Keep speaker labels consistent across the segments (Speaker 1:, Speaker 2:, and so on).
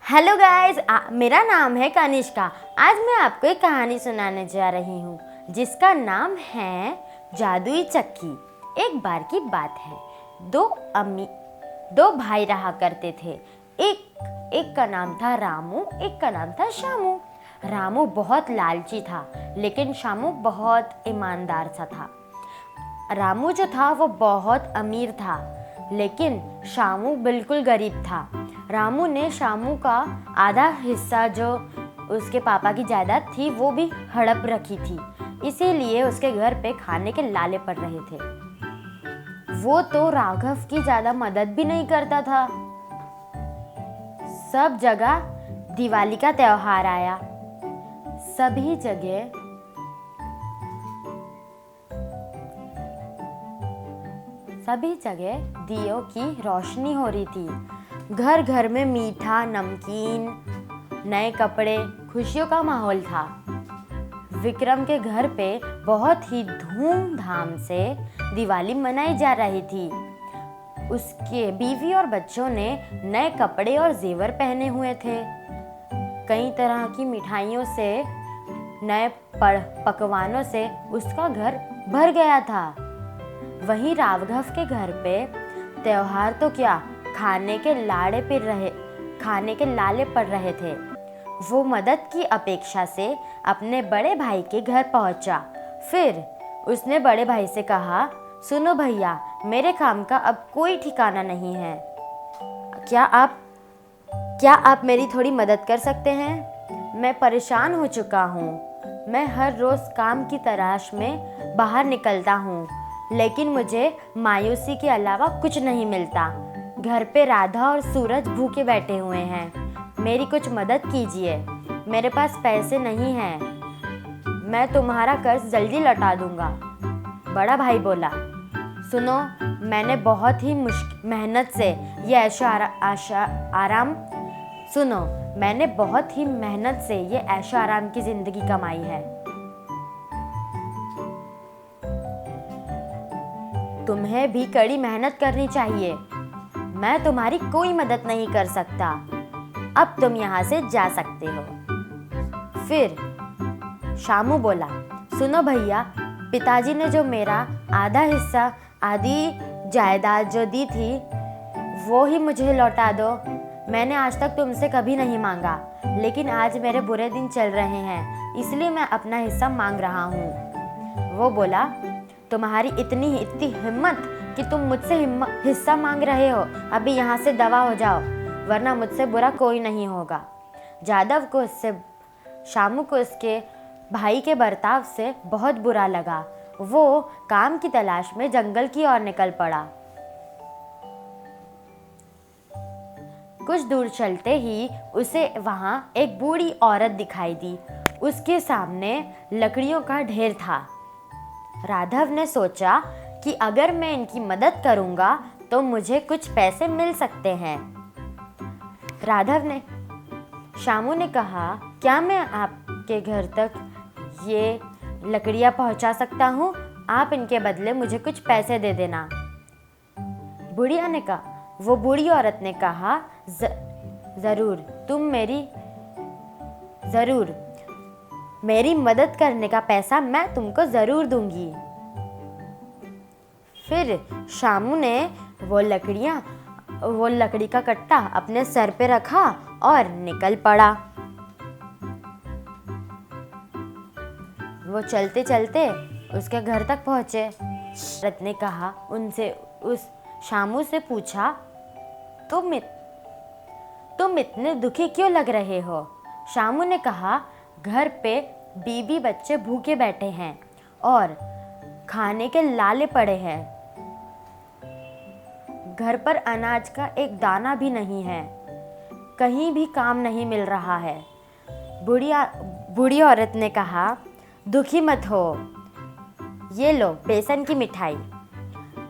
Speaker 1: Hello guys, मेरा नाम है कनिष्का। आज मैं आपको एक कहानी सुनाने जा रही हूँ जिसका नाम है जादुई चक्की। एक बार की बात है, दो भाई रहा करते थे। एक का नाम था रामू, एक का नाम था शामू। रामू बहुत लालची था, लेकिन शामू बहुत ईमानदार सा था। रामू जो था वो बहुत अमीर था, लेकिन शामू बिल्कुल गरीब था। रामू ने शामू का आधा हिस्सा जो उसके पापा की जायदाद थी वो भी हड़प रखी थी, इसीलिए उसके घर पे खाने के लाले पड़ रहे थे। वो तो राघव की ज़्यादा मदद भी नहीं करता था। सब जगह दिवाली का त्योहार आया, सभी जगह दियों की रोशनी हो रही थी। घर घर में मीठा, नमकीन, नए कपड़े, खुशियों का माहौल था। विक्रम के घर पे बहुत ही धूमधाम से दिवाली मनाई जा रही थी। उसके बीवी और बच्चों ने नए कपड़े और जेवर पहने हुए थे। कई तरह की मिठाइयों से, नए पकवानों से उसका घर भर गया था। वहीं राघव के घर पे त्योहार तो क्या, खाने के लाले पड़ रहे थे। वो मदद की अपेक्षा से अपने बड़े भाई के घर पहुंचा। फिर उसने बड़े भाई से कहा, सुनो भैया, मेरे काम का अब कोई ठिकाना नहीं है। क्या आप मेरी थोड़ी मदद कर सकते हैं? मैं परेशान हो चुका हूँ। मैं हर रोज़ काम की तलाश में बाहर निकलता हूँ, लेकिन मुझे मायूसी के अलावा कुछ नहीं मिलता। घर पे राधा और सूरज भूखे बैठे हुए हैं। मेरी कुछ मदद कीजिए। मेरे पास पैसे नहीं हैं। मैं तुम्हारा कर्ज जल्दी लौटा दूंगा। बड़ा भाई बोला, सुनो, मैंने बहुत ही मेहनत से ये ऐशो आराम की जिंदगी कमाई है। तुम्हें भी कड़ी मेहनत करनी चाहिए। मैं तुम्हारी कोई मदद नहीं कर सकता। अब तुम यहाँ से जा सकते हो। फिर शामू बोला, सुनो भैया, पिताजी ने जो मेरा आधा हिस्सा, आधी जायदाद जो दी थी, वो ही मुझे लौटा दो। मैंने आज तक तुमसे कभी नहीं मांगा, लेकिन आज मेरे बुरे दिन चल रहे हैं, इसलिए मैं अपना हिस्सा मांग रहा हूँ। वो बोला, तुम्हारी इतनी हिम्मत कि तुम मुझसे हिस्सा मांग रहे हो। अभी यहाँ से दवा हो जाओ, वरना मुझसे बुरा कोई नहीं होगा। शामू को उसके भाई के बर्ताव से बहुत बुरा लगा। वो काम की तलाश में जंगल की ओर निकल पड़ा। कुछ दूर चलते ही उसे वहां एक बूढ़ी औरत दिखाई दी। उसके सामने लकड़ियों का ढेर था। राघव ने सोचा कि अगर मैं इनकी मदद करूंगा तो मुझे कुछ पैसे मिल सकते हैं। शामू ने कहा, क्या मैं आपके घर तक ये लकड़ियाँ पहुंचा सकता हूँ? आप इनके बदले मुझे कुछ पैसे दे देना। वो बूढ़ी औरत ने कहा, जरूर, मेरी मदद करने का पैसा मैं तुमको जरूर दूंगी। फिर शामू ने वो लकड़ी का कट्टा अपने सर पे रखा और निकल पड़ा। वो चलते चलते उसके घर तक पहुंचे। औरत ने कहा, उस शामू से पूछा, तुम इतने दुखी क्यों लग रहे हो? शामू ने कहा, घर पे बीवी बच्चे भूखे बैठे हैं और खाने के लाले पड़े हैं। घर पर अनाज का एक दाना भी नहीं है। कहीं भी काम नहीं मिल रहा है। बूढ़ी औरत ने कहा, दुखी मत हो, ये लो बेसन की मिठाई।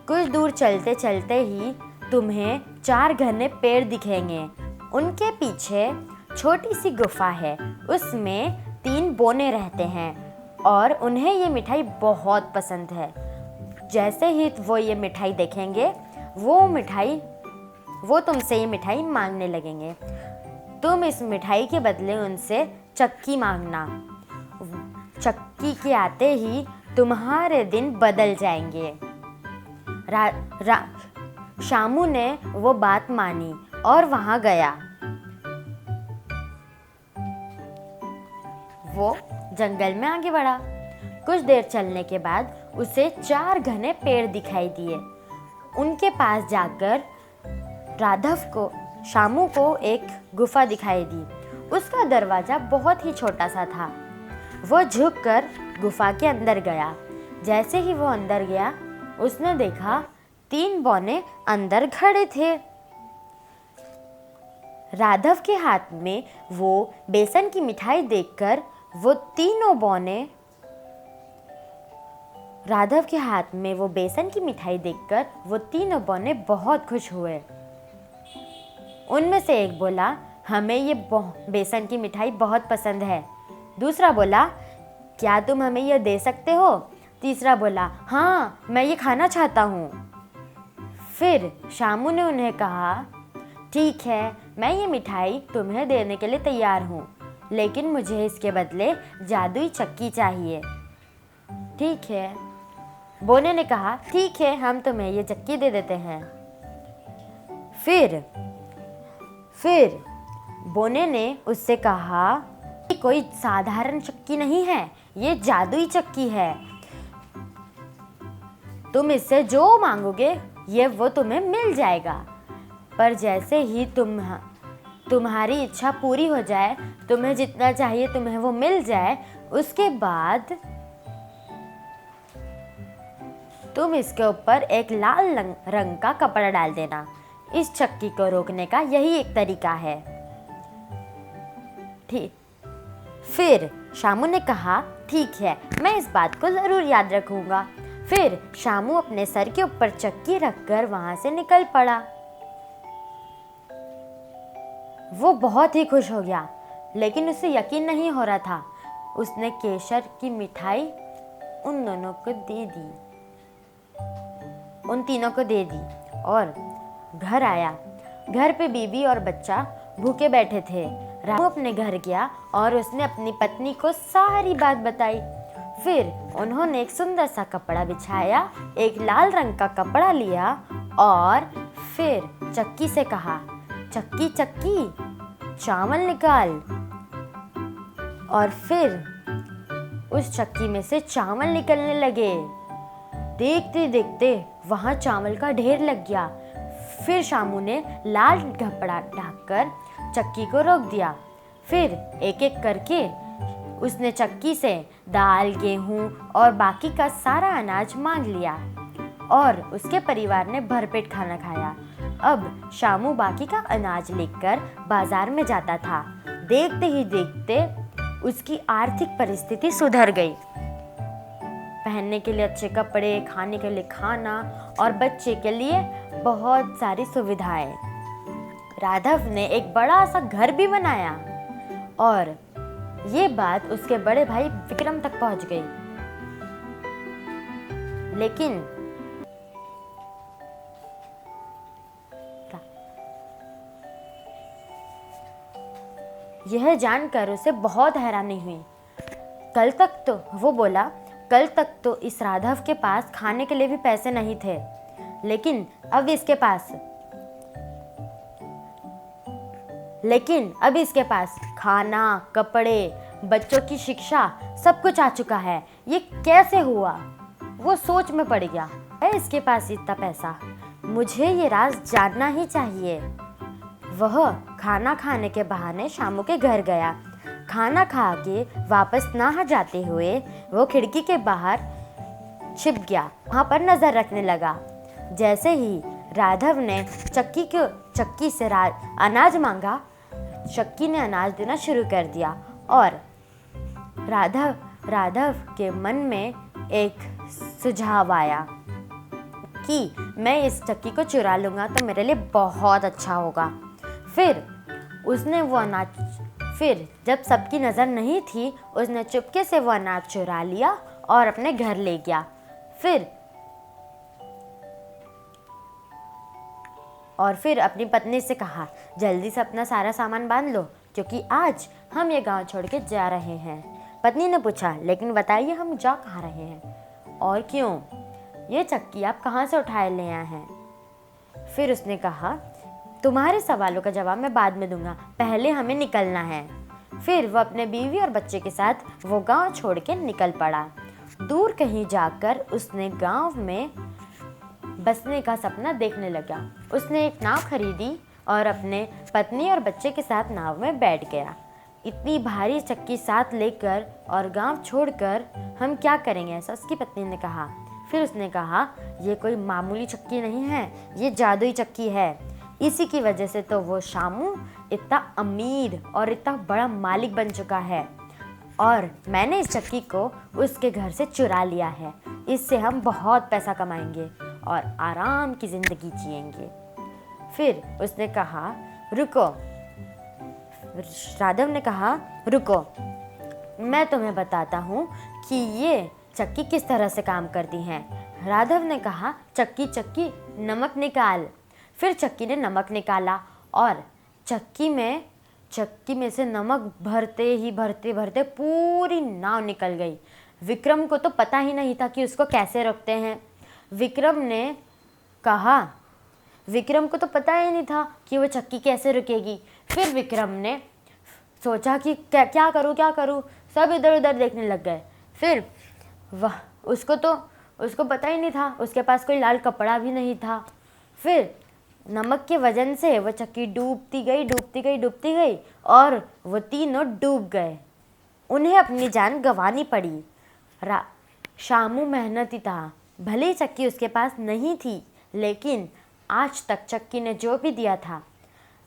Speaker 1: कुछ दूर चलते चलते ही तुम्हें 4 घने पेड़ दिखेंगे। उनके पीछे छोटी सी गुफा है, उसमें 3 बोने रहते हैं और उन्हें ये मिठाई बहुत पसंद है। जैसे ही वो ये मिठाई देखेंगे, वो तुमसे ये मिठाई मांगने लगेंगे। तुम इस मिठाई के बदले उनसे चक्की मांगना। चक्की के आते ही तुम्हारे दिन बदल जाएंगे। शामू ने वो बात मानी और वहां गया। वो जंगल में आगे बढ़ा। कुछ देर चलने के बाद उसे 4 घने पेड़ दिखाई दिए। उनके पास जाकर शामू को एक गुफा दिखाई दी। उसका दरवाजा बहुत ही छोटा सा था। वो झुककर गुफा के अंदर गया। जैसे ही वो अंदर गया, उसने देखा 3 बौने अंदर खड़े थे। राघव के हाथ में वो बेसन की मिठाई देखकर वो तीनों बौने बहुत खुश हुए। उनमें से एक बोला, हमें ये बेसन की मिठाई बहुत पसंद है। दूसरा बोला, क्या तुम हमें यह दे सकते हो? तीसरा बोला, हाँ, मैं ये खाना चाहता हूँ। फिर शामू ने उन्हें कहा, ठीक है, मैं ये मिठाई तुम्हें देने के लिए तैयार हूँ, लेकिन मुझे इसके बदले जादुई चक्की चाहिए। ठीक है, बोने ने कहा, ठीक है, हम तुम्हें ये चक्की दे देते हैं। फिर बोने ने उससे कहा, ये कोई साधारण चक्की नहीं है, ये जादुई चक्की है। तुम इससे जो मांगोगे वो तुम्हें मिल जाएगा। पर जैसे ही तुम्हारी इच्छा पूरी हो जाए, तुम्हें जितना चाहिए तुम्हें वो मिल जाए, उसके बाद तुम इसके ऊपर एक लाल रंग का कपड़ा डाल देना। इस चक्की को रोकने का यही एक तरीका है। ठीक। फिर शामू ने कहा, ठीक है, मैं इस बात को जरूर याद रखूंगा। फिर शामू अपने सर के ऊपर चक्की रखकर वहां से निकल पड़ा। वो बहुत ही खुश हो गया, लेकिन उसे यकीन नहीं हो रहा था। उसने केसर की मिठाई उन तीनों को दे दी और घर आया। घर पे बीबी और बच्चा भूखे बैठे थे। रामू अपने घर गया और उसने अपनी पत्नी को सारी बात बताई। फिर उन्होंने एक सुंदर सा कपड़ा बिछाया, एक लाल रंग का कपड़ा लिया और फिर चक्की से कहा, चक्की चक्की चावल निकाल। और फिर उस चक्की में से चावल निकलने लगे। देखते देखते वहां चावल का ढेर लग गया। फिर शामू ने लाल कपड़ा ढककर चक्की को रोक दिया। फिर एक एक करके उसने चक्की से दाल, गेहूं और बाकी का सारा अनाज मांग लिया और उसके परिवार ने भरपेट खाना खाया। अब शामू बाकी का अनाज लेकर बाजार में जाता था। देखते ही देखते उसकी आर्थिक परिस्थिति सुधर गई। पहनने के लिए अच्छे कपड़े, खाने के लिए खाना और बच्चे के लिए बहुत सारी सुविधाएं। राघव ने एक बड़ा सा घर भी बनाया और ये बात उसके बड़े भाई विक्रम तक पहुंच गई। लेकिन यह जानकर उसे बहुत हैरानी हुई। कल तक तो इस राघव के पास खाने के लिए भी पैसे नहीं थे, लेकिन अब इसके पास खाना, कपड़े, बच्चों की शिक्षा सब कुछ आ चुका है। ये कैसे हुआ? वो सोच में पड़ गया। है इसके पास इतना पैसा, मुझे ये राज जानना ही चाहिए। वह खाना खाने के बहाने शामू के घर गया। खाना खा के वापस ना जाते हुए वो खिड़की के बाहर छिप गया, वहां पर नजर रखने लगा। जैसे ही राघव ने चक्की से अनाज मांगा, चक्की ने अनाज देना शुरू कर दिया और राघव के मन में एक सुझाव आया कि मैं इस चक्की को चुरा लूंगा तो मेरे लिए बहुत अच्छा होगा। फिर जब सबकी नज़र नहीं थी, उसने चुपके से वो अनाज चुरा लिया और अपने घर ले गया। और फिर अपनी पत्नी से कहा, जल्दी से अपना सारा सामान बांध लो क्योंकि आज हम ये गांव छोड़ के जा रहे हैं। पत्नी ने पूछा, लेकिन बताइए हम जा कहाँ रहे हैं और क्यों? ये चक्की आप कहाँ से उठाए ले आए हैं? फिर उसने कहा, तुम्हारे सवालों का जवाब मैं बाद में दूंगा, पहले हमें निकलना है। फिर वह अपने बीवी और बच्चे के साथ वो गांव छोड़ के निकल पड़ा। दूर कहीं जाकर उसने गांव में बसने का सपना देखने लगा। उसने एक नाव खरीदी और अपने पत्नी और बच्चे के साथ नाव में बैठ गया। इतनी भारी चक्की साथ लेकर और गांव छोड़कर हम क्या करेंगे, ऐसा उसकी पत्नी ने कहा। फिर उसने कहा, ये कोई मामूली चक्की नहीं है, ये जादुई चक्की है। इसी की वजह से तो वो शामू इतना अमीर और इतना बड़ा मालिक बन चुका है और मैंने इस चक्की को उसके घर से चुरा लिया है। इससे हम बहुत पैसा कमाएंगे और आराम की ज़िंदगी जिएंगे। फिर उसने कहा, रुको। राघव ने कहा, रुको, मैं तुम्हें बताता हूँ कि ये चक्की किस तरह से काम करती है। राघव ने कहा, चक्की चक्की नमक निकाल। फिर चक्की ने नमक निकाला और चक्की में से नमक भरते भरते पूरी नाव निकल गई। विक्रम को तो पता ही नहीं था कि उसको कैसे रोकते हैं। विक्रम को तो पता ही नहीं था कि वो चक्की कैसे रुकेगी। फिर विक्रम ने सोचा कि क्या करूँ, सब इधर उधर देखने लग गए। फिर उसको पता ही नहीं था, उसके पास कोई लाल कपड़ा भी नहीं था। फिर नमक के वजन से वो चक्की डूबती गई और वो तीनों डूब गए। उन्हें अपनी जान गंवानी पड़ी। शामू मेहनती था, भले ही चक्की उसके पास नहीं थी, लेकिन आज तक चक्की ने जो भी दिया था,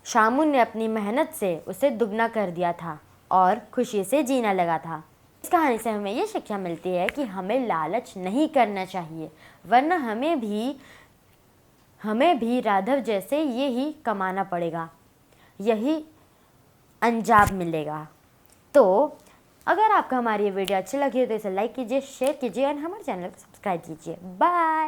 Speaker 1: शामू ने अपनी मेहनत से उसे दुगना कर दिया था और खुशी से जीना लगा था। इस कहानी से हमें ये शिक्षा मिलती है कि हमें लालच नहीं करना चाहिए, वरना हमें भी राघव जैसे ये ही कमाना पड़ेगा, यही अंजाम मिलेगा। तो अगर आपको हमारी ये वीडियो अच्छी लगी हो तो इसे लाइक कीजिए, शेयर कीजिए और हमारे चैनल को सब्सक्राइब कीजिए। बाय।